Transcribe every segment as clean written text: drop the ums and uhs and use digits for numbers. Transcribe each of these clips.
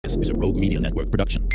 This is a Rogue Media Network production.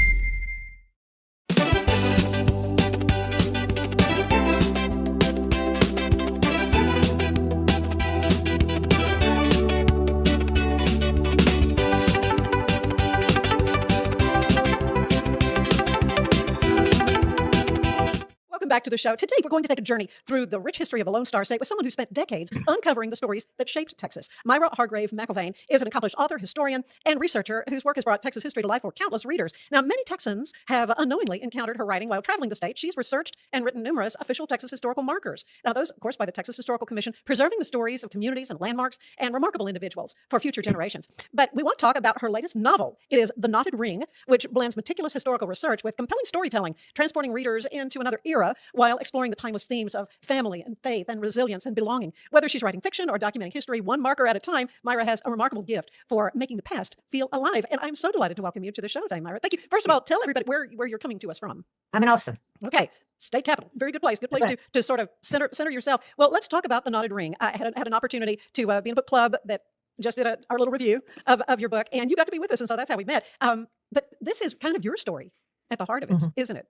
Back to the show. Today, we're going to take a journey through the rich history of the Lone Star State with someone who spent decades uncovering the stories that shaped Texas. Myra Hargrave McIlvain is an accomplished author, historian, and researcher whose work has brought Texas history to life for countless readers. Now, many Texans have unknowingly encountered her writing while traveling the state. She's researched and written numerous official Texas historical markers. Now, those, of course, by the Texas Historical Commission, preserving the stories of communities and landmarks and remarkable individuals for future generations. But we want to talk about her latest novel. It is The Knotted Ring, which blends meticulous historical research with compelling storytelling, transporting readers into another era while exploring the timeless themes of family and faith and resilience and belonging. Whether she's writing fiction or documenting history one marker at a time, Myra has a remarkable gift for making the past feel alive. And I'm so delighted to welcome you to the show today, Myra. Thank you. First of all, tell everybody where you're coming to us from. I'm in Austin. Okay. State capital. Very good place. Good place to sort of center yourself. Well, let's talk about The Knotted Ring. I had an opportunity to be in a book club that just did our little review of your book, and you got to be with us, and so that's how we met. But this is kind of your story at the heart of it, isn't it?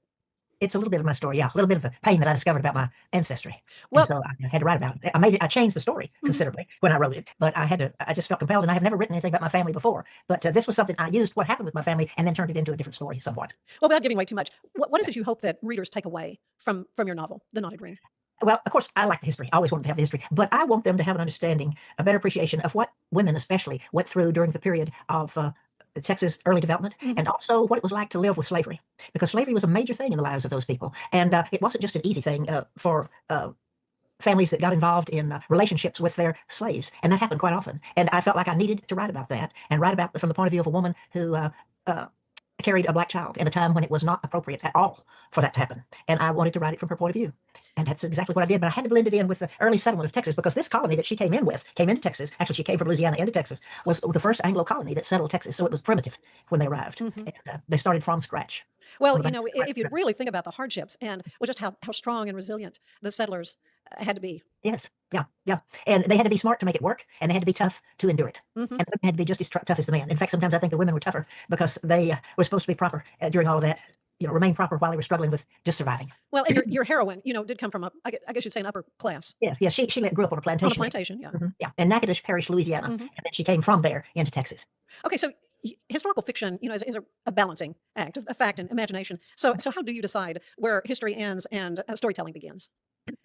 It's a little bit of my story, yeah. A little bit of the pain that I discovered about my ancestry. Well, and so I had to write about it. I changed the story considerably when I wrote it, but I just felt compelled, and I have never written anything about my family before. But this was something I used what happened with my family and then turned it into a different story somewhat. Well, without giving away too much, what is it you hope that readers take away from your novel, The Knotted Ring? Well, of course, I like the history. I always wanted to have the history, but I want them to have an understanding, a better appreciation of what women especially went through during the period of Texas early development, and also what it was like to live with slavery, because slavery was a major thing in the lives of those people. And it wasn't just an easy thing for families that got involved in relationships with their slaves. And that happened quite often. And I felt like I needed to write about that, and write about it from the point of view of a woman who carried a black child in a time when it was not appropriate at all for that to happen. And I wanted to write it from her point of view. And that's exactly what I did. But I had to blend it in with the early settlement of Texas, because this colony that she came into Texas, actually she came from Louisiana into Texas, was the first Anglo colony that settled Texas. So it was primitive when they arrived. And they started from scratch. Well, if you really think about the hardships and just how strong and resilient the settlers had to be. Yes. Yeah. And they had to be smart to make it work, and they had to be tough to endure it. And the women had to be just as tough as the men. In fact, sometimes I think the women were tougher because they were supposed to be proper during all of that, remain proper while they were struggling with just surviving. Well, and your heroine, did come from I guess you'd say an upper class. Yeah. She grew up on a plantation. On a plantation, yeah. Yeah, in Natchitoches Parish, Louisiana. And then she came from there into Texas. Okay, so historical fiction, is a balancing act of fact and imagination. So how do you decide where history ends and storytelling begins?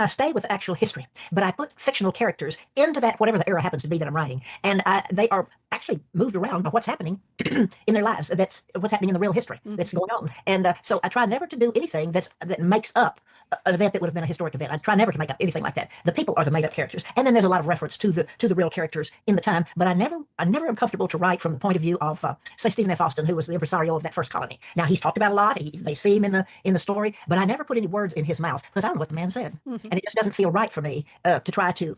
I stay with actual history, but I put fictional characters into that, whatever the era happens to be that I'm writing. And they are actually moved around by what's happening in their lives. That's what's happening in the real history that's going on. And so I try never to do anything that makes up an event that would have been a historic event. I try never to make up anything like that. The people are the made up characters. And then there's a lot of reference to the real characters in the time. But I never am comfortable to write from the point of view of, say, Stephen F. Austin, who was the impresario of that first colony. Now, he's talked about a lot. They see him in the story, but I never put any words in his mouth because I don't know what the man said. And it just doesn't feel right for me to try to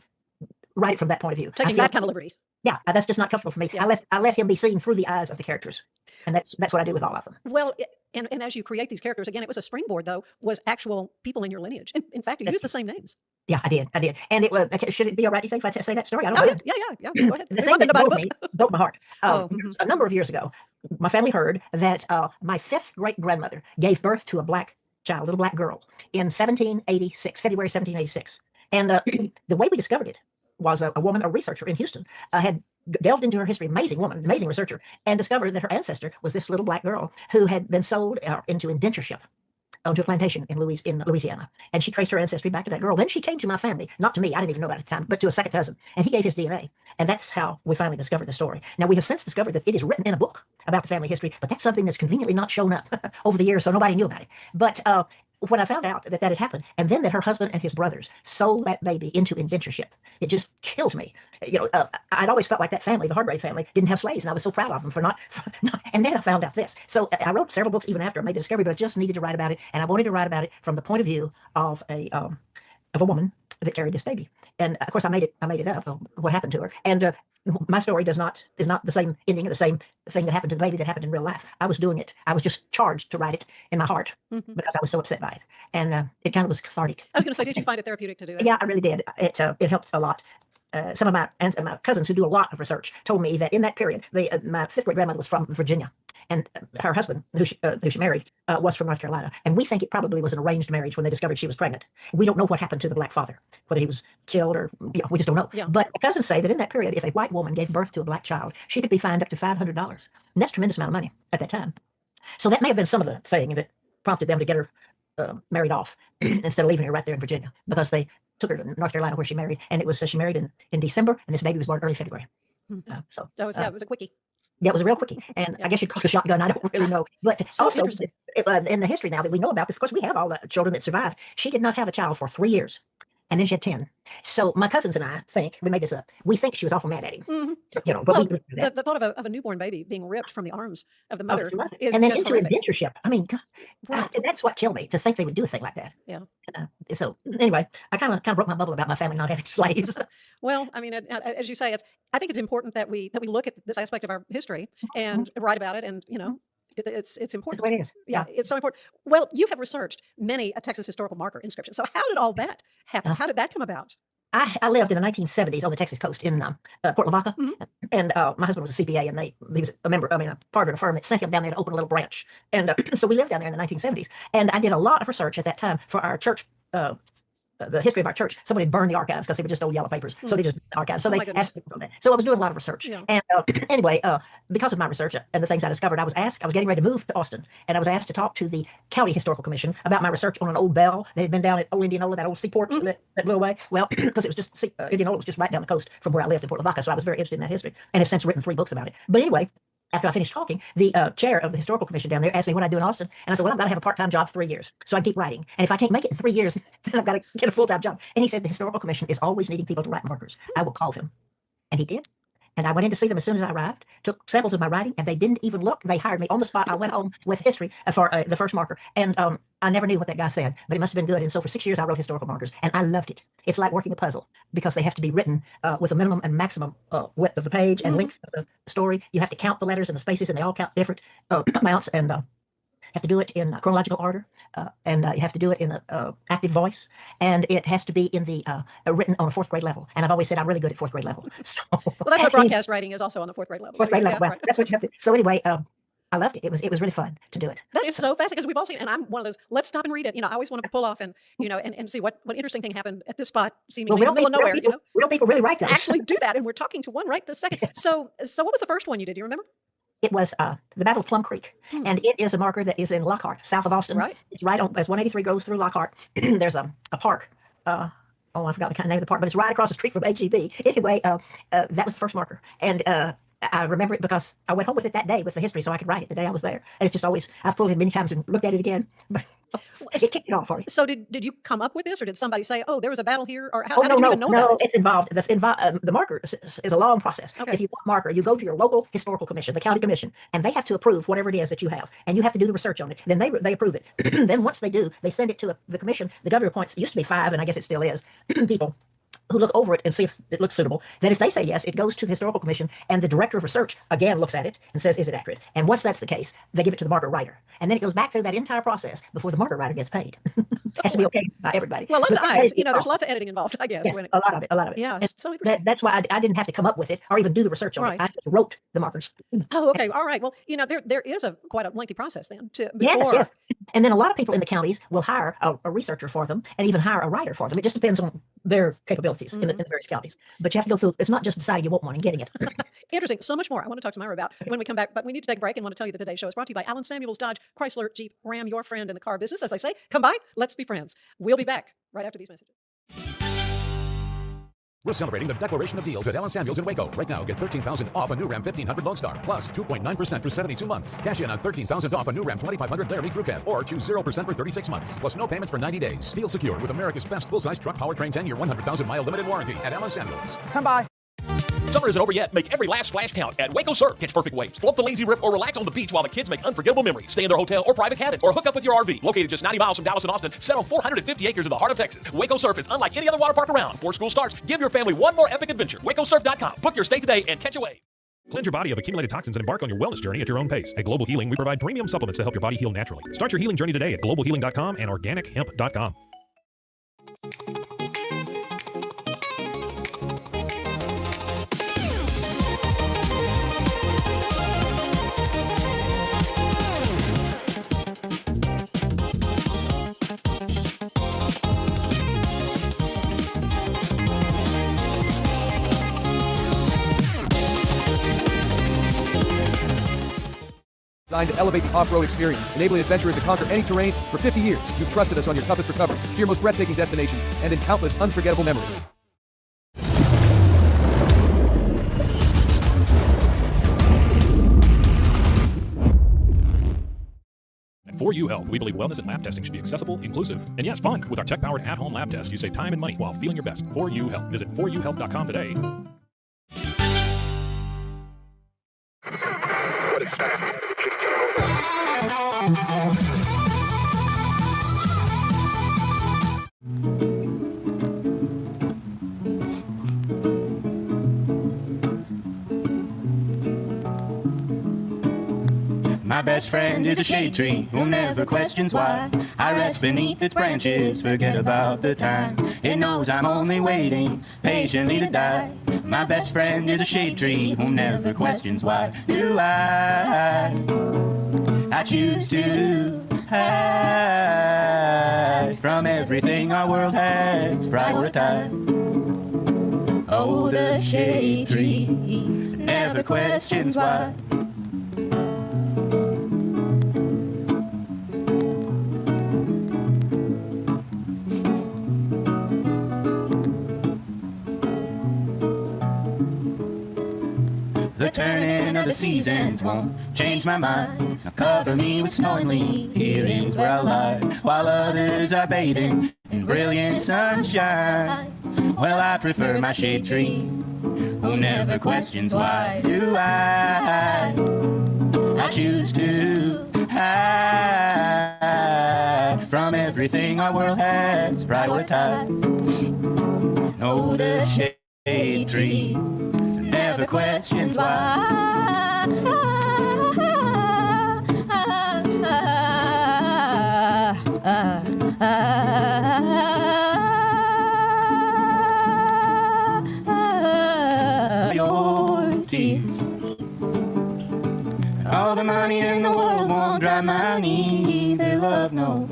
write it from that point of view. Taking that kind of liberty. Yeah, that's just not comfortable for me. Yeah. I let him be seen through the eyes of the characters, and that's what I do with all of them. Well, and as you create these characters, again, it was a springboard, though, was actual people in your lineage. In fact, you used the same names. Yeah, I did. And it was. Should it be all right, you think, if I say that story? I don't know. Yeah. Go ahead. The thing that broke my heart. A number of years ago, my family heard that my fifth great-grandmother gave birth to a black child, a little black girl, in 1786, February 1786. And the way we discovered it was a woman, a researcher in Houston, had delved into her history, amazing woman, amazing researcher, and discovered that her ancestor was this little black girl who had been sold into indentureship onto a plantation in Louisiana. And she traced her ancestry back to that girl. Then she came to my family, not to me, I didn't even know about it at the time, but to a second cousin, and he gave his DNA. And that's how we finally discovered the story. Now, we have since discovered that it is written in a book about the family history, but that's something that's conveniently not shown up over the years, so nobody knew about it. But when I found out that had happened, and then that her husband and his brothers sold that baby into indentureship, it just killed me. I'd always felt like that family, the Hargrave family, didn't have slaves, and I was so proud of them for not. And then I found out this. So I wrote several books even after I made the discovery, but I just needed to write about it, and I wanted to write about it from the point of view of a woman that carried this baby. And of course, I made it up what happened to her. And my story is not the same ending, the same thing that happened to the baby that happened in real life. I was doing it. I was just charged to write it in my heart because I was so upset by it, and it kind of was cathartic. I was going to say, did you find it therapeutic to do that? Yeah, I really did. It helped a lot. Some of my cousins who do a lot of research told me that in that period, my fifth great grandmother was from Virginia, and her husband, who she married, was from North Carolina. And we think it probably was an arranged marriage when they discovered she was pregnant. We don't know what happened to the black father, whether he was killed or, we just don't know. Yeah. But cousins say that in that period, if a white woman gave birth to a black child, she could be fined up to $500. And that's a tremendous amount of money at that time. So that may have been some of the thing that prompted them to get her married off instead of leaving her right there in Virginia, because they took her to North Carolina where she married, and it was she married in December, and this baby was born early February. It was a quickie. Yeah, it was a real quickie, and I guess you'd call it a shotgun. I don't really know, but So also interesting. in the history now that we know about, of course, we have all the children that survived. She did not have a child for 3 years, and then she had 10. So my cousins and I think we made this up. We think she was awful mad at him, Mhm. but Well, we believe that. the thought of a newborn baby being ripped from the arms of the Oh, mother she loved it. is And then just into horrific. indentureship. I mean, God, Right. that's what killed me, to think they would do a thing like that. Yeah. So anyway, I kind of broke my bubble about my family not having slaves. Well, I mean, as you say, I think it's important that we look at this aspect of our history and write about it, and it's That's important. the way it is. Yeah, it's so important. Well, you have researched many a Texas historical marker inscription. So how did all that happen? Uh, How did that come about? I lived in the 1970s on the Texas coast in Port Lavaca, Mhm. and my husband was a CPA, and he was a part of a firm that sent him down there to open a little branch. And so we lived down there in the 1970s, and I did a lot of research at that time for our church. The history of our church. Somebody had burned the archives because they were just old yellow papers. So they just archives. So Oh they my goodness. asked people on that. So I was doing a lot of research. Yeah. And anyway, because of my research and the things I discovered, I was getting ready to move to Austin, and I was asked to talk to the County Historical Commission about my research on an old bell that had been down at Old Indianola, that old seaport that blew away. Well, because it was just Indianola was just right down the coast from where I lived in Port Lavaca, so I was very interested in that history, and have since written 3 books about it. But anyway, after I finished talking, the chair of the historical commission down there asked me what I do in Austin, and I said, well, I've got to have a part-time job for 3 years so I can keep writing. And if I can't make it in 3 years, then I've got to get a full-time job. And he said, the historical commission is always needing people to write markers. I will call them. And he did. And I went in to see them as soon as I arrived, took samples of my writing, and they didn't even look. They hired me on the spot. I went home with history for the first marker. And I never knew what that guy said, but it must have been good. And so for 6 years, I wrote historical markers, and I loved it. It's like working a puzzle because they have to be written with a minimum and maximum width of the page and length of the story. You have to count the letters and the spaces, and they all count different amounts. And have to do it in chronological order, and you have to do it in active voice, and it has to be in the written on a 4th grade level. And I've always said I'm really good at 4th grade level. So, Well, that's what broadcast writing is, also on the 4th grade level. 4th So, grade yeah, level. Well, right. that's what you have to. So anyway, I loved it. It was really fun to do it. That is so fascinating, because we've all seen, and I'm one of those, let's stop and read it. I always want to pull off and, and see what interesting thing happened at this spot, seemingly in the middle of nowhere, real people really write those. actually do that. And we're talking to one right this second. So what was the first one you did? Do you remember? It was the Battle of Plum Creek, and it is a marker that is in Lockhart, south of Austin. Right. It's right on, as 183 goes through Lockhart. There's a park. I forgot the kind of name of the park, but it's right across the street from HEB. Anyway, that was the first marker. And I remember it because I went home with it that day with the history so I could write it the day I was there. And it's just always, I've pulled it many times and looked at it again, but it kicked it off for you. So did you come up with this, or did somebody say, oh, there was a battle here? Or how Oh, did you even know about it? it's involved. The marker is a long process. Okay. If you want marker, you go to your local historical commission, the county commission, and they have to approve whatever it is that you have, and you have to do the research on it. Then they approve it. Then once they do, they send it to the commission. The governor appoints, it used to be 5, and I guess it still is, people who look over it and see if it looks suitable. Then if they say yes, it goes to the historical commission, and the director of research again looks at it and says, is it accurate? And once that's the case, they give it to the marker writer. And then it goes back through that entire process before the marker writer gets paid. Has to be okay by everybody. Well, lots of But eyes. There's lots of editing involved, I guess. Yes, when it- a lot of it. Yeah, And so interesting. that's why I didn't have to come up with it or even do the research on Right. it. I just wrote the markers. Oh, okay. All right. Well, there is quite a lengthy process then Yes, before. yes. And then a lot of people in the counties will hire a researcher for them and even hire a writer for them. It just depends on their capabilities in the various counties. But you have to go through, it's not just deciding you want one and getting it. Interesting. So much more I want to talk to Myra about when we come back. But we need to take a break, and want to tell you that today's show is brought to you by Allen Samuels Dodge Chrysler Jeep Ram, your friend in the car business. As I say, come by, let's be friends. We'll be back right after these messages. We're celebrating the declaration of deals at Allen Samuels in Waco. Right now, get $13,000 off a new Ram 1500 Lone Star, plus 2.9% for 72 months. Cash in on $13,000 off a new Ram 2500 Laramie Crew Cab, or choose 0% for 36 months, plus no payments for 90 days. Feel secure with America's best full-size truck powertrain 10-year, 100,000-mile limited warranty at Allen Samuels. Come by. Summer isn't over yet. Make every last splash count at Waco Surf. Catch perfect waves, float the lazy river, or relax on the beach while the kids make unforgettable memories. Stay in their hotel or private cabin, or hook up with your RV. Located just 90 miles from Dallas and Austin, set on 450 acres in the heart of Texas. Waco Surf is unlike any other water park around. Before school starts, give your family one more epic adventure. WacoSurf.com. Book your stay today and catch a wave. Cleanse your body of accumulated toxins and embark on your wellness journey at your own pace. At Global Healing, we provide premium supplements to help your body heal naturally. Start your healing journey today at globalhealing.com and organichemp.com. Designed to elevate the off-road experience, enabling adventurers to conquer any terrain. For 50 years, you've trusted us on your toughest recoveries, to your most breathtaking destinations, and in countless unforgettable memories. At 4U Health, we believe wellness and lab testing should be accessible, inclusive, and yes, fun. With our tech-powered at-home lab test, you save time and money while feeling your best. 4U Health. Visit 4uhealth.com today. My best friend is a shade tree who never questions why. I rest beneath its branches, forget about the time. It knows I'm only waiting patiently to die. My best friend is a shade tree who never questions why. Do I choose to hide from everything our world has prioritized. Oh, the shade tree never questions why. The turning of the seasons won't change my mind. Now cover me with snow and leaves, here is where I lie. While others are bathing in brilliant sunshine, well, I prefer my shade tree, who never questions why. Do I choose to hide from everything our world has prioritized. No, the shade tree never questions why. Your tears, all the money in the world won't dry my neither love, no.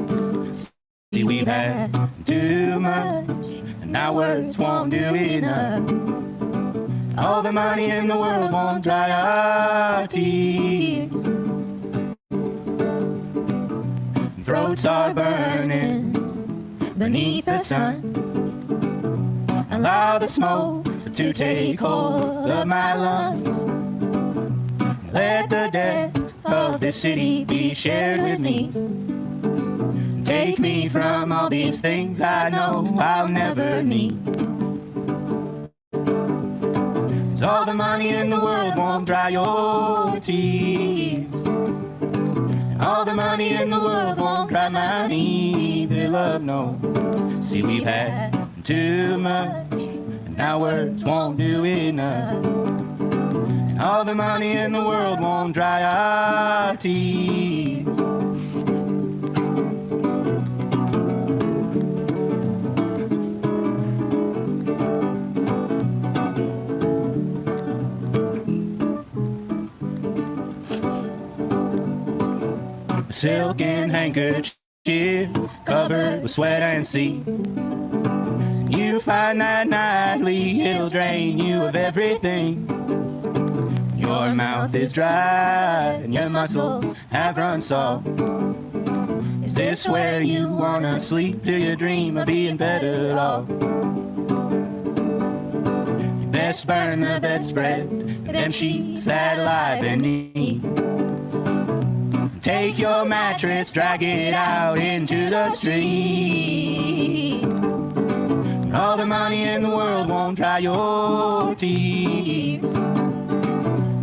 See, we've had too much, and our words won't do enough. All the money in the world won't dry our tears. Throats are burning beneath the sun. Allow the smoke to take hold of my lungs. Let the death of this city be shared with me. Take me from all these things I know I'll never need. All the money in the world won't dry your tears. All the money in the world won't dry mine either, love, no. See, we've had too much, and our words won't do enough. And all the money in the world won't dry our tears. Silken handkerchief covered with sweat and sea. You find that nightly, it'll drain you of everything. Your mouth is dry and your muscles have run soft. Is this where you wanna sleep? Do you dream of being better off? You best burn the bedspread, them sheets that lie beneath. Take your mattress, drag it out into the street. All the money in the world won't dry your tears.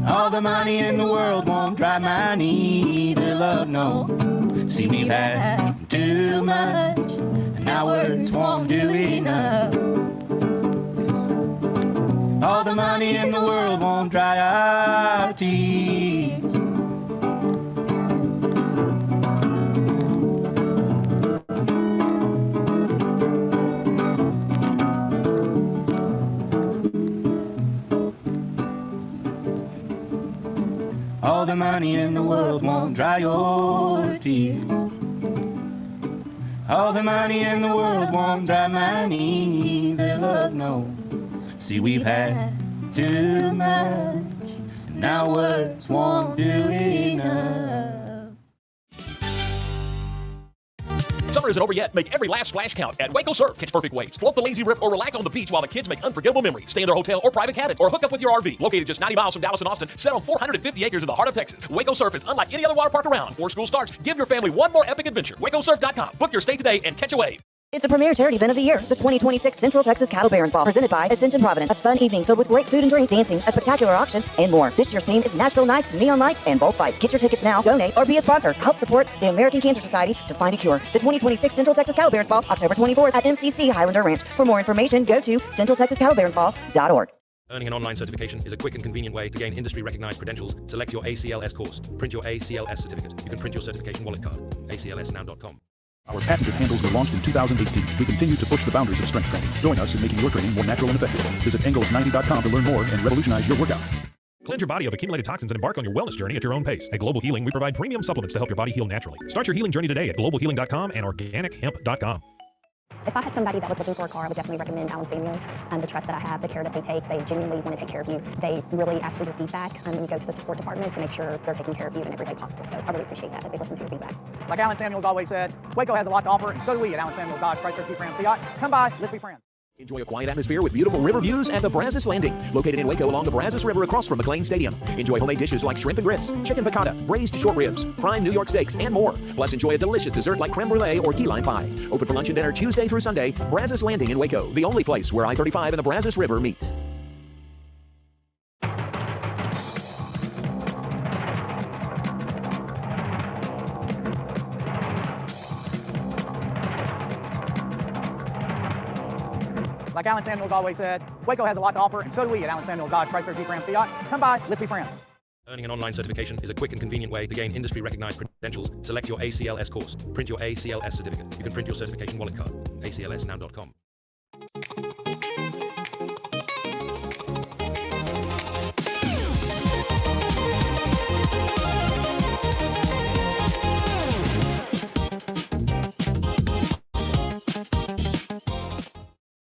All the money in the world won't dry mine either, love, no. See, we've had too much, and our words won't do enough. All the money in the world won't dry our tears. All the money in the world won't dry your tears. All the money in the world won't dry mine either, love, no. See, we've had too much, and our words won't do enough. Summer isn't over yet. Make every last splash count at Waco Surf. Catch perfect waves, float the lazy rip, or relax on the beach while the kids make unforgettable memories. Stay in their hotel or private cabin, or hook up with your RV. Located just 90 miles from Dallas and Austin, set on 450 acres in the heart of Texas. Waco Surf is unlike any other water park around. Before school starts, give your family one more epic adventure. WacoSurf.com. Book your stay today and catch a wave. It's the premier charity event of the year, the 2026 Central Texas Cattle Barons Ball, presented by Ascension Providence. A fun evening filled with great food and drink, dancing, a spectacular auction, and more. This year's theme is Nashville Nights, Neon Lights, and Bull Fights. Get your tickets now, donate, or be a sponsor. Help support the American Cancer Society to find a cure. The 2026 Central Texas Cattle Barons Ball, October 24th at MCC Highlander Ranch. For more information, go to centraltexascattlebaronsball.org. Earning an online certification is a quick and convenient way to gain industry-recognized credentials. Select your ACLS course. Print your ACLS certificate. You can print your certification wallet card. aclsnow.com. Our patented handles were launched in 2018. We continue to push the boundaries of strength training. Join us in making your training more natural and effective. Visit Angles90.com to learn more and revolutionize your workout. Cleanse your body of accumulated toxins and embark on your wellness journey at your own pace. At Global Healing, we provide premium supplements to help your body heal naturally. Start your healing journey today at globalhealing.com and organichemp.com. If I had somebody that was looking for a car, I would definitely recommend Allen Samuels. The trust that I have, the care that they take, they genuinely want to take care of you. They really ask for your feedback when you go to the support department to make sure they're taking care of you in every way possible. So I really appreciate that they listen to your feedback. Like Allen Samuels always said, Waco has a lot to offer, and so do we at Allen Samuels Dodge Chrysler Jeep Ram Fiat. Come by, let's be friends. Enjoy a quiet atmosphere with beautiful river views at the Brazos Landing, located in Waco along the Brazos River across from McLean Stadium. Enjoy homemade dishes like shrimp and grits, chicken piccata, braised short ribs, prime New York steaks, and more. Plus, enjoy a delicious dessert like creme brulee or key lime pie. Open for lunch and dinner Tuesday through Sunday. Brazos Landing in Waco, the only place where I-35 and the Brazos River meet. Like Allen Samuels always said, Waco has a lot to offer, and so do we at Allen Samuels Dodge Chrysler Jeep Ram Fiat. Come by, let's be friends. Earning an online certification is a quick and convenient way to gain industry-recognized credentials. Select your ACLS course. Print your ACLS certificate. You can print your certification wallet card. aclsnow.com.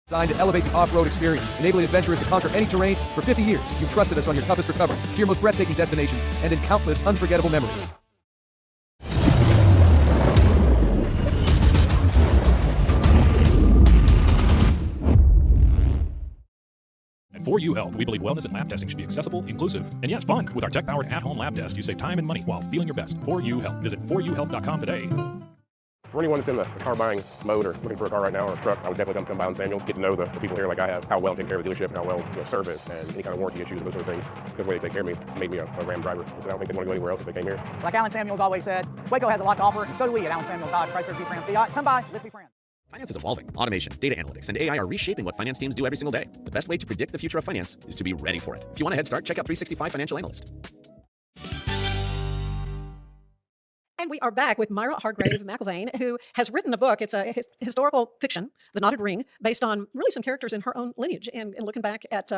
Designed to elevate the off-road experience, enabling adventurers to conquer any terrain. For 50 years, you've trusted us on your toughest recoveries, to your most breathtaking destinations, and in countless unforgettable memories. At 4U Health, we believe wellness and lab testing should be accessible, inclusive, and yes, fun. With our tech-powered at-home lab test, you save time and money while feeling your best. 4U Health. Visit 4uhealth.com today. For anyone that's in the car buying mode or looking for a car right now or a truck, I would definitely come by Allen Samuels, get to know the people here like I have, how well taken care of the dealership, and how well service and any kind of warranty issues and those sort of things. Because the way they take care of me, it's made me a Ram driver. I don't think they'd want to go anywhere else if they came here. Like Allen Samuels always said, Waco has a lot to offer, and so do we at Allen Samuels Dodge Chrysler Jeep Ram Fiat. Come by, let's be friends. Finance is evolving. Automation, data analytics, and AI are reshaping what finance teams do every single day. The best way to predict the future of finance is to be ready for it. If you want a head start, check out 365 Financial Analyst. And we are back with Myra Hargrave McIlvain, who has written a book. It's a historical fiction, The Knotted Ring, based on really some characters in her own lineage, and looking back at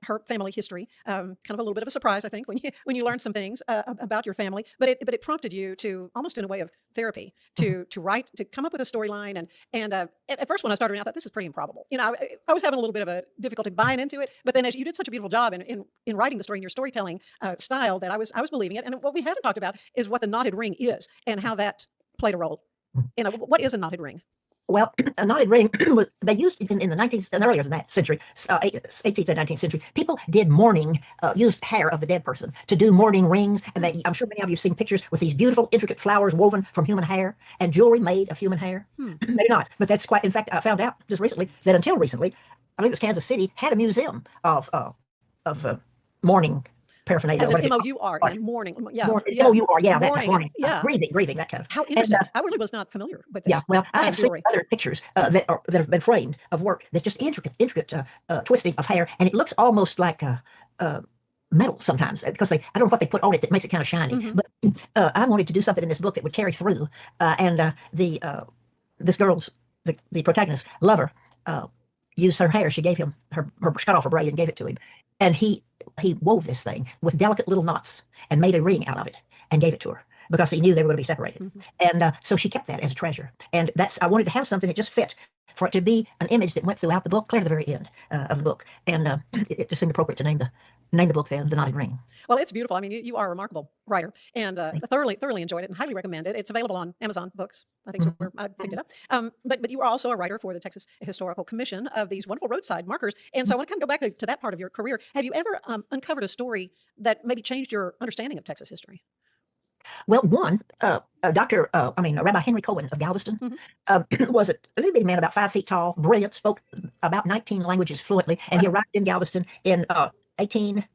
her family history. Kind of a little bit of a surprise, I think, when you learned some things about your family. But it prompted you to, almost in a way of therapy, to write, to come up with a storyline. And at first, when I started, I thought this is pretty improbable. You know, I was having a little bit of a difficulty buying into it. But then, as you did such a beautiful job in writing the story, in your storytelling style, that I was believing it. And what we haven't talked about is what the knotted ring is, and how that played a role. You know, what is a knotted ring? Well, a knotted ring was they used in the 19th and earlier than that century, 18th and 19th century. People did mourning, used hair of the dead person to do mourning rings, and I'm sure many of you have seen pictures with these beautiful, intricate flowers woven from human hair and jewelry made of human hair. Maybe not, but that's quite. In fact, I found out just recently that until recently, I think it was Kansas City had a museum of mourning paraphernalia. As an M-O-U-R, mourning. Yeah. M-O-U-R, yeah, mourning, mourning. yeah. Grieving, that kind of. How interesting. I really was not familiar with this. Yeah, well, I have seen other pictures that have been framed of work that's just intricate twisting of hair, and it looks almost like metal sometimes, because I don't know what they put on it that makes it kind of shiny. But I wanted to do something in this book that would carry through, and this girl's, the protagonist's lover, used her hair. She gave him her cut off her braid and gave it to him, and he wove this thing with delicate little knots and made a ring out of it and gave it to her because he knew they were going to be separated. And so she kept that as a treasure. And I wanted to have something that just fit for it to be an image that went throughout the book, clear to the very end of the book. And it just seemed appropriate to name named the book then The Knotted Ring. Well, it's beautiful. I mean, you are a remarkable writer, and thoroughly enjoyed it and highly recommend it. It's available on Amazon Books. I think so. Where I picked it up. But you are also a writer for the Texas Historical Commission of these wonderful roadside markers. And so I want to kind of go back to that part of your career. Have you ever uncovered a story that maybe changed your understanding of Texas history? Well, one, Rabbi Henry Cohen of Galveston was a little bitty man, about 5 feet tall, brilliant, spoke about 19 languages fluently, and he arrived in Galveston in 18.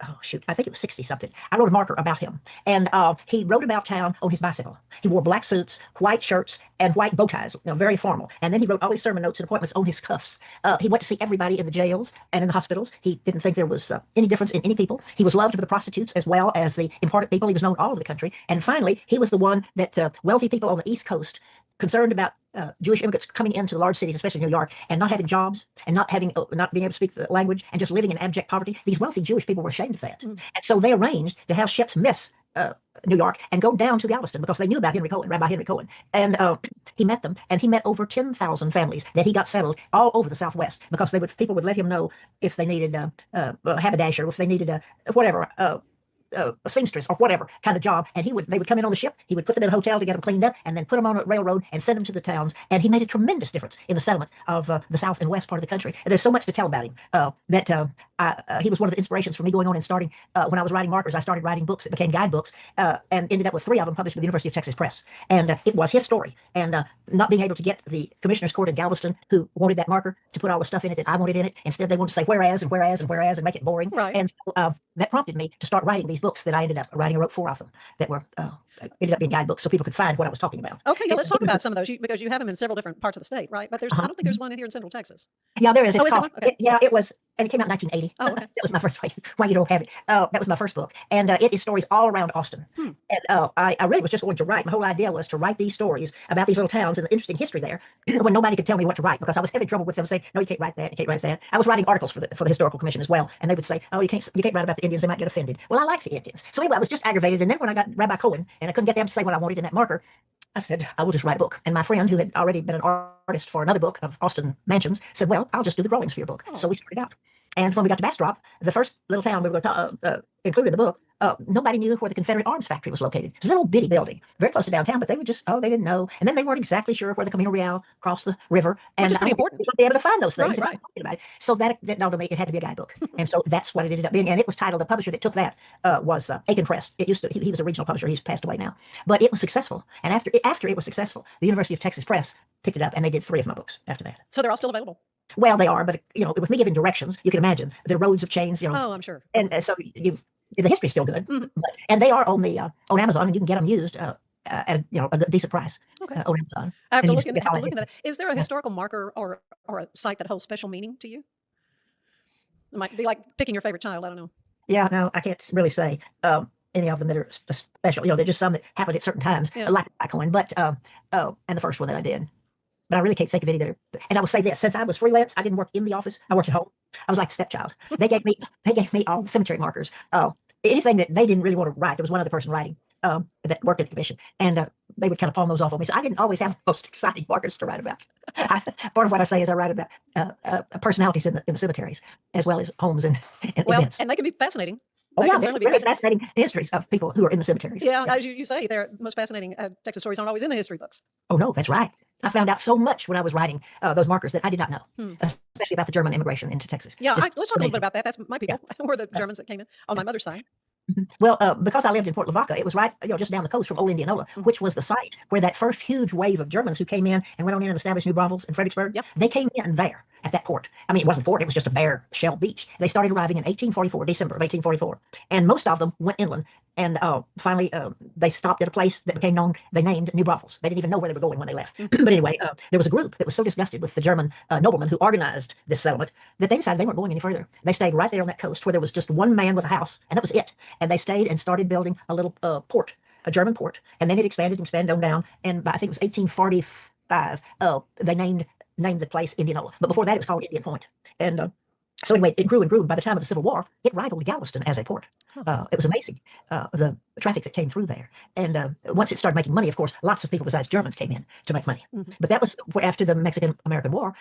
Oh, shoot, I think it was 60 something. I wrote a marker about him. And he rode about town on his bicycle. He wore black suits, white shirts, and white bow ties, very formal. And then he wrote all his sermon notes and appointments on his cuffs. He went to see everybody in the jails and in the hospitals. He didn't think there was any difference in any people. He was loved by the prostitutes as well as the important people. He was known all over the country. And finally, he was the one that wealthy people on the East Coast, concerned about Jewish immigrants coming into the large cities, especially New York, and not having jobs and not being able to speak the language and just living in abject poverty. These wealthy Jewish people were ashamed of that. And so they arranged to have ships miss New York and go down to Galveston because they knew about Rabbi Henry Cohen. And he met them, and he met over 10,000 families that he got settled all over the Southwest because people would let him know if they needed a haberdasher, if they needed a seamstress or whatever kind of job, and they would come in on the ship. He would put them in a hotel to get them cleened up, and then put them on a railroad and send them to the towns. And he made a tremendous difference in the settlement of the South and West part of the country. And there's so much to tell about him he was one of the inspirations for me going on and starting. When I was writing markers, I started writing books that became guidebooks, and ended up with 3 of them published by the University of Texas Press. And it was his story. And not being able to get the Commissioner's Court in Galveston, who wanted that marker to put all the stuff in it that I wanted in it, instead they wanted to say whereas and whereas and whereas and make it boring. Right. And so that prompted me to start writing these books that I ended up writing. I wrote 4 of them that were ended up being guidebooks so people could find what I was talking about. Okay, yeah, let's talk about some of those because you have them in several different parts of the state, right? But I don't think there's one here in Central Texas. Yeah, there is. It's is there called, one? Okay. it was, and it came out in 1980. Oh, okay. That was my first. Why you don't have it? That was my first book, and it is stories all around Austin. And I really was just going to write. My whole idea was to write these stories about these little towns and the interesting history there, when nobody could tell me what to write because I was having trouble with them saying, no, you can't write that, you can't write that. I was writing articles for the Historical Commission as well, and they would say, oh, you can't write about the Indians, they might get offended. Well, I like the Indians, so anyway, I was just aggravated. And then when I got Rabbi Cohen and I couldn't get them to say what I wanted in that marker, I said, I will just write a book. And my friend, who had already been an artist for another book of Austin mansions, said, well, I'll just do the drawings for your book. So we started out. And when we got to Bastrop, the first little town we were going to include in the book, nobody knew where the Confederate Arms Factory was located. It's a little bitty building, very close to downtown, but they were just, they didn't know. And then they weren't exactly sure where the Camino Real crossed the river. And which is pretty important. To be able to find those things. Right. About it. So that dawned on me, it had to be a guidebook. And so that's what it ended up being. And it was titled, the publisher that took that was Aiken Press. It used to, he was a regional publisher. He's passed away now. But it was successful. And after it was successful, the University of Texas Press picked it up, and they did 3 of my books after that. So they're all still available? Well, they are, but with me giving directions, you can imagine the roads have changed. Oh, I'm sure. And so the history's still good, and they are on the on Amazon, and you can get them used at a decent price on Amazon. I have to look into that. Is there a historical marker or a site that holds special meaning to you? It might be like picking your favorite child. I don't know. Yeah, no, I can't really say any of them that are special. They're just some that happen at certain times, like Cohen. But and the first one that I did. But I really can't think of any that are. And I will say this: since I was freelance, I didn't work in the office. I worked at home. I was like a stepchild. They gave me all the cemetery markers. Anything that they didn't really want to write, there was one other person writing that worked at the commission, and they would kind of palm those off on me. So I didn't always have the most exciting markers to write about. Part of what I say is I write about personalities in the cemeteries as well as homes and events. And they can be fascinating. Oh, yeah, there's fascinating histories of people who are in the cemeteries. Yeah, as you say, the most fascinating Texas stories aren't always in the history books. Oh, no, that's right. I found out so much when I was writing those markers that I did not know, especially about the German immigration into Texas. Yeah, let's talk a little bit about that. That's my people, were the Germans that came in on my mother's side. Well, because I lived in Port Lavaca, it was right, just down the coast from Old Indianola, which was the site where that first huge wave of Germans who came in and went on in and established new brothels in Fredericksburg, they came in there at that port. I mean, it wasn't a port, it was just a bare shell beach. They started arriving in 1844, December of 1844, and most of them went inland. And finally, they stopped at a place that became known, they named New Braunfels. They didn't even know where they were going when they left. But anyway, there was a group that was so disgusted with the German noblemen who organized this settlement that they decided they weren't going any further. They stayed right there on that coast where there was just one man with a house, and that was it. And they stayed and started building a little port, a German port. And then it expanded on down. And by, I think it was 1845, they named the place Indianola. But before that, it was called Indian Point. And so anyway, it grew and grew. By the time of the Civil War, it rivaled Galveston as a port. It was amazing, the traffic that came through there. And once it started making money, of course, lots of people besides Germans came in to make money. But that was after the Mexican-American War.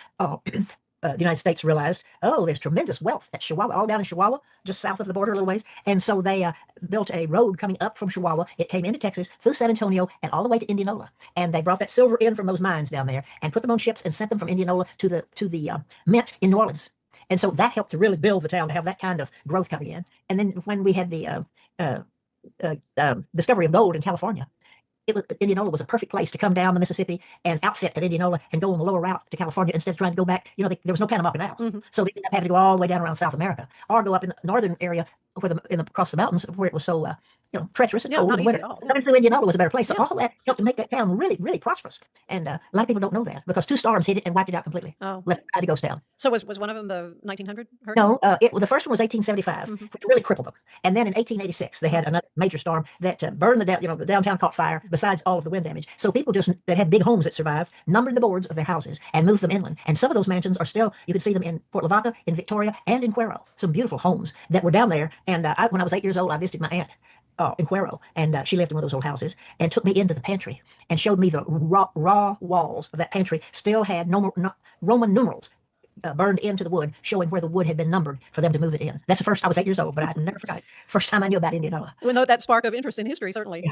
the United States realized, oh, there's tremendous wealth at Chihuahua, all down in Chihuahua, just south of the border a little ways. And so they built a road coming up from Chihuahua. It came into Texas, through San Antonio, and all the way to Indianola. And they brought that silver in from those mines down there and put them on ships and sent them from Indianola to the mint in New Orleans. And so that helped to really build the town to have that kind of growth coming in. And then when we had the discovery of gold in California, Indianola was a perfect place to come down the Mississippi and outfit at Indianola and go on the lower route to California instead of trying to go back. There was no Panama Canal. So they ended up having to go all the way down around South America or go up in the northern area where across the mountains where it was so treacherous and cold. Coming through Indianola was a better place. So all that helped to make that town really, really prosperous. And a lot of people don't know that because 2 storms hit it and wiped it out completely. Left it to ghost town. So was one of them the 1900 hurricane? No, the first one was 1875, which really crippled them. And then in 1886, they had another major storm that burned the downtown caught fire. Besides all of the wind damage, so people that had big homes that survived numbered the boards of their houses and moved them inland. And some of those mansions are still, you can see them in Port Lavaca, in Victoria, and in Cuero. Some beautiful homes that were down there. And when I was 8 years old, I visited my aunt in Cuero, and she lived in one of those old houses, and took me into the pantry and showed me the raw walls of that pantry still had Roman numerals burned into the wood, showing where the wood had been numbered for them to move it in. That's the first. I was 8 years old, but I never forgot it. First time I knew about Indianola. Well, no, that spark of interest in history certainly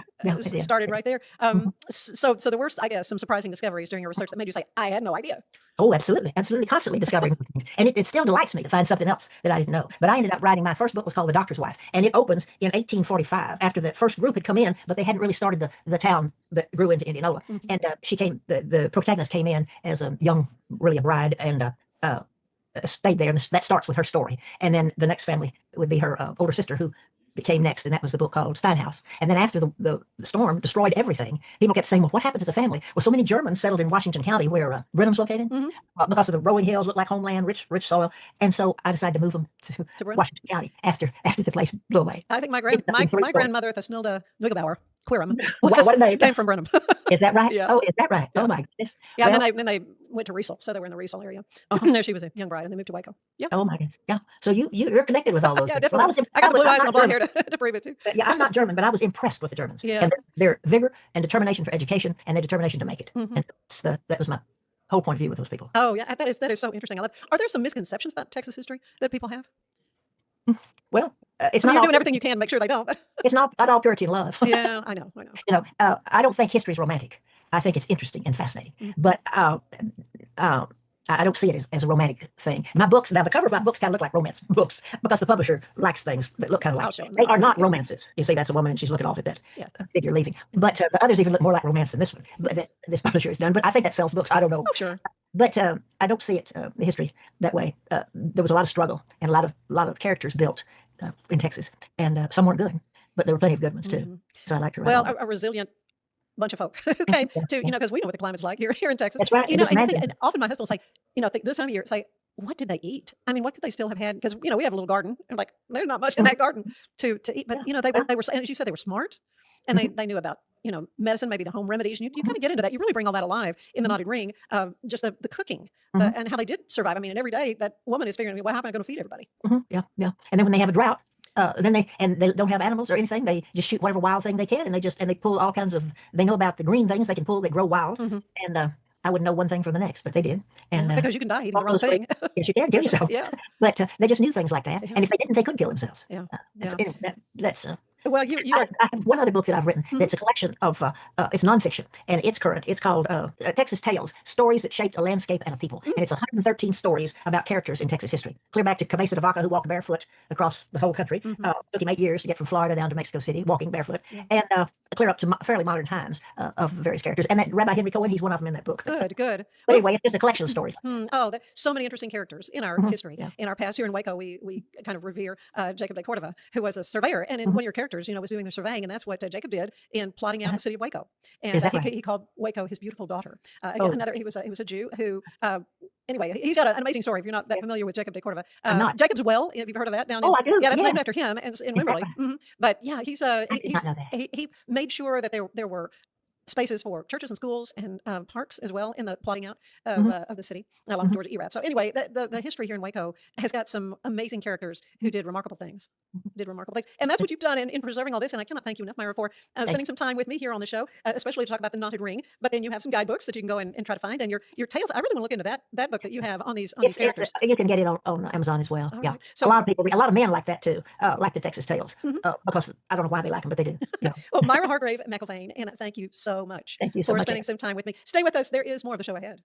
started right there. Mm-hmm. So there were, I guess, some surprising discoveries during your research that made you say, I had no idea. Oh, absolutely. Absolutely. Constantly discovering things. And it still delights me to find something else that I didn't know. But I ended up writing, my first book was called The Doctor's Wife. And it opens in 1845 after the first group had come in, but they hadn't really started the town that grew into Indianola. And she came, the protagonist came in as a young, really a bride, and stayed there. And that starts with her story. And then the next family would be her older sister, who came next, and that was the book called Stein House. And then after the storm destroyed everything, people kept saying, well, what happened to the family? Well, so many Germans settled in Washington County, where Brenham's located, because of the rolling hills, looked like homeland, rich soil. And so I decided to move them to Washington County after the place blew away. I think my grandmother at the Snilda Nugebauer, Queerum, what a name. came from Brenham. Is that right? Yeah. Oh, is that right? Oh, my goodness. Yeah, Well, and then they went to Riesel, so they were in the Riesel area. There she was a young bride, and they moved to Waco. Yeah. Oh, my goodness. Yeah. So you're connected with all those. Yeah, things. definitely. Well, I got the blue eyes and I'm the blonde not hair German. to prove it too. Yeah, I'm not German, but I was impressed with the Germans. Yeah. And their vigor and determination for education and their determination to make it. And that was my whole point of view with those people. Oh yeah, that is so interesting. I love. Are there some misconceptions about Texas history that people have? Well, it's You're not all doing everything you can to make sure they don't. It's not all purity and love. Yeah, I know. I don't think history is romantic. I think it's interesting and fascinating. But I don't see it as a romantic thing. My books, now the cover of my books kind of look like romance books because the publisher likes things that look kind of like. They are not romances. You see, that's a woman and she's looking off at that figure leaving. But the others even look more like romance than this one. That this publisher has done. But I think that sells books. I don't know. Oh, sure. But I don't see it the history that way. There was a lot of struggle and a lot of characters built in Texas, and some weren't good, but there were plenty of good ones too. So I like to write. Well, a resilient bunch of folk who came to, because we know what the climate's like here in Texas. That's right. And often my husband will say, this time of year, say, what did they eat? I mean, what could they still have had? Because, we have a little garden, and like, there's not much in that garden to eat. But, they were, and as you said, they were smart, and they knew about, medicine, maybe the home remedies. And you kind of get into that. You really bring all that alive in the Knotted Ring, just the cooking and how they did survive. I mean, and every day that woman is figuring, well, how am I going to feed everybody? Yeah. And then when they have a drought, then they don't have animals or anything. They just shoot whatever wild thing they can, and they pull all kinds of. They know about the green things they can pull. They grow wild, and I wouldn't know one thing from the next, but they did. And because you can die eating the wrong thing. Yes, you can kill yourself. Yeah. But they just knew things like that, and if they didn't, they could kill themselves. Yeah. That's. Well, I have one other book that I've written that's a collection of, it's nonfiction, and it's current. It's called Texas Tales, Stories That Shaped a Landscape and a People. And it's 113 stories about characters in Texas history, clear back to Cabeza de Vaca, who walked barefoot across the whole country. Took him 8 years to get from Florida down to Mexico City, walking barefoot, and clear up to fairly modern times of various characters. And that Rabbi Henry Cohen, he's one of them in that book. Good. But anyway, it's just a collection of stories. There's so many interesting characters in our history. Yeah. In our past, here in Waco, we kind of revere Jacob de Cordova, who was a surveyor. And one of your characters, was doing the surveying. And that's what Jacob did in plotting out the city of Waco. And he called Waco his beautiful daughter. He was a Jew who, anyway, he's got an amazing story. If you're not that familiar with Jacob de Cordova, Jacob's Well, if you've heard of that down I do. Yeah, that's named after him in Wimberley. But yeah, he made sure that there were spaces for churches and schools and parks as well in the plotting out of the city along Georgia ERAT. So anyway, the history here in Waco has got some amazing characters who did remarkable things. And that's what you've done in preserving all this. And I cannot thank you enough, Myra, for spending some time with me here on the show, especially to talk about the knotted ring. But then you have some guidebooks that you can go and try to find. And your tales, I really want to look into that book that you have on these characters. You can get it on Amazon as well. All Yeah. right. So a lot of men like that too, like the Texas Tales, because I don't know why they like them, but they do. Yeah. Well, Myra Hargrave McIlvain, and thank you so much Thank you so for much. spending some time with me. Stay with us. There is more of the show ahead.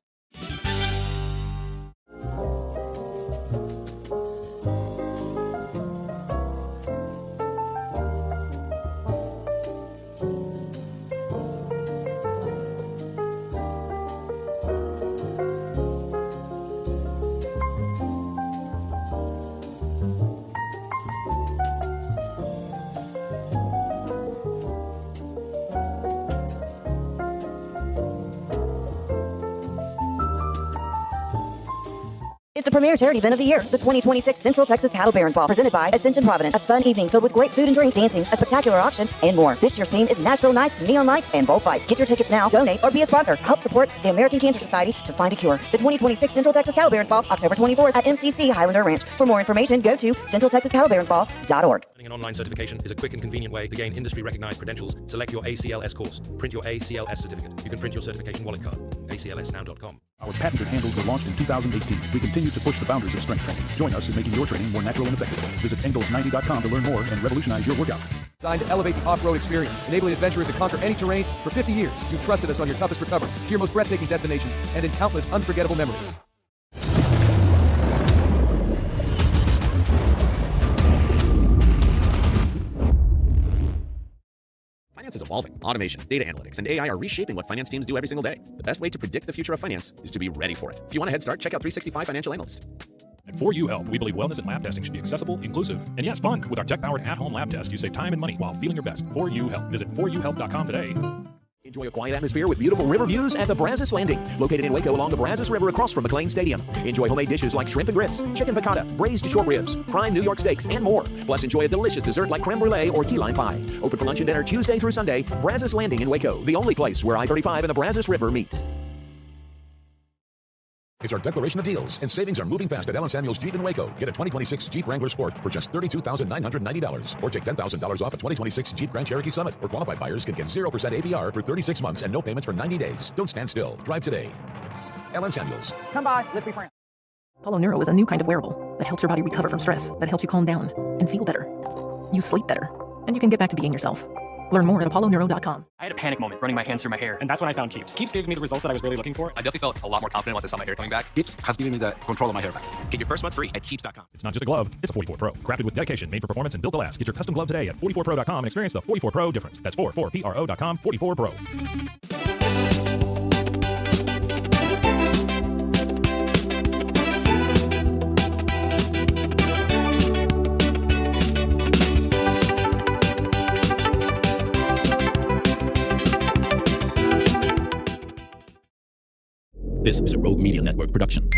It's the premier charity event of the year, the 2026 Central Texas Cattle Barons Ball, presented by Ascension Providence. A fun evening filled with great food and drink, dancing, a spectacular auction, and more. This year's theme is Nashville Nights, Neon Lights, and Bullfights. Get your tickets now, donate, or be a sponsor. Help support the American Cancer Society to find a cure. The 2026 Central Texas Cattle Barons Ball, October 24th at MCC Highlander Ranch. For more information, go to centraltexascattlebaronsball.org. An online certification is a quick and convenient way to gain industry-recognized credentials. Select your ACLS course. Print your ACLS certificate. You can print your certification wallet card. aclsnow.com. Our patented handles were launched in 2018. We continue to push the boundaries of strength training. Join us in making your training more natural and effective. Visit engels90.com to learn more and revolutionize your workout. Designed to elevate the off-road experience, enabling adventurers to conquer any terrain. For 50 years, you've trusted us on your toughest recoveries, to your most breathtaking destinations, and in countless unforgettable memories. Finance is evolving. Automation, data analytics, and AI are reshaping what finance teams do every single day. The best way to predict the future of finance is to be ready for it. If you want a head start, check out 365 Financial Analyst. At 4U Health, we believe wellness and lab testing should be accessible, inclusive, and yes, fun. With our tech-powered at-home lab test, you save time and money while feeling your best. 4U Health. Visit 4uhealth.com today. Enjoy a quiet atmosphere with beautiful river views at the Brazos Landing, located in Waco along the Brazos River across from McLean Stadium. Enjoy homemade dishes like shrimp and grits, chicken piccata, braised short ribs, prime New York steaks, and more. Plus, enjoy a delicious dessert like creme brulee or key lime pie. Open for lunch and dinner Tuesday through Sunday. Brazos Landing in Waco, the only place where I-35 and the Brazos River meet. It's our declaration of deals, and savings are moving fast at Allen Samuels Jeep in Waco. Get a 2026 Jeep Wrangler Sport for just $32,990, or take $10,000 off a 2026 Jeep Grand Cherokee Summit. Or qualified buyers can get 0% APR for 36 months and no payments for 90 days. Don't stand still. Drive today. Allen Samuels. Come by, let's be friends. Apollo Neuro is a new kind of wearable that helps your body recover from stress, that helps you calm down and feel better. You sleep better, and you can get back to being yourself. Learn more at apolloneuro.com. I had a panic moment running my hands through my hair, and that's when I found Keeps. Keeps gave me the results that I was really looking for. I definitely felt a lot more confident once I saw my hair coming back. Keeps has given me the control of my hair back. Get your first month free at Keeps.com. It's not just a glove, it's a 44 Pro. Crafted with dedication, made for performance, and built to last. Get your custom glove today at 44pro.com and experience the 44 Pro difference. That's 44pro.com, 44 Pro. This is a Rogue Media Network production.